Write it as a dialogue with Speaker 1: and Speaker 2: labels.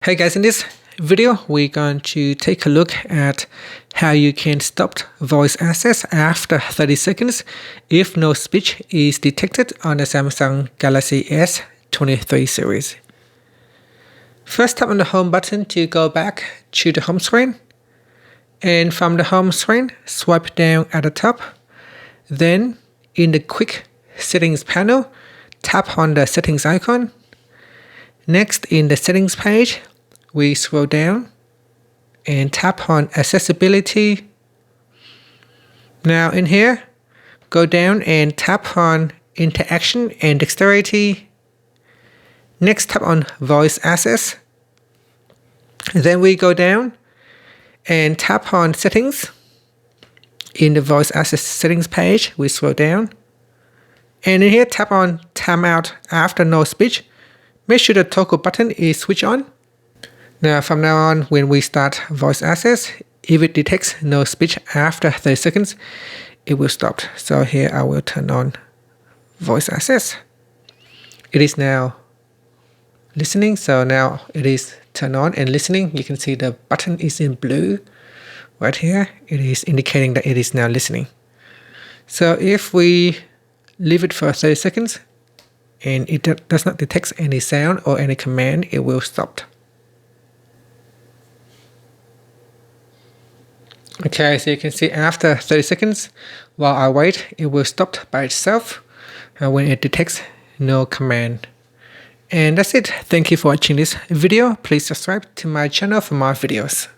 Speaker 1: Hey guys, in this video we're going to take a look at how you can stop voice access after 30 seconds if no speech is detected on the Samsung Galaxy S23 series. First, tap on the home button to go back to the home screen, and from the home screen swipe down at the top. Then in the quick settings panel, tap on the settings icon. Next, in the settings page, we scroll down and tap on accessibility. Now in here, go down and tap on interaction and dexterity. Next, tap on voice access. Then we go down and tap on settings. In the voice access settings page, we scroll down. And in here, tap on timeout after no speech. Make sure the toggle button is switched on. Now from now on, when we start voice access, if it detects no speech after 30 seconds, it will stop. So here I will turn on voice access. It is now listening, so now it is turned on and listening. You can see the button is in blue right here. It is indicating that it is now listening. So if we leave it for 30 seconds and it does not detect any sound or any command, it will stop. Okay, so you can see after 30 seconds, while I wait, it will stop by itself when it detects no command. And that's it. Thank you for watching this video. Please subscribe to my channel for more videos.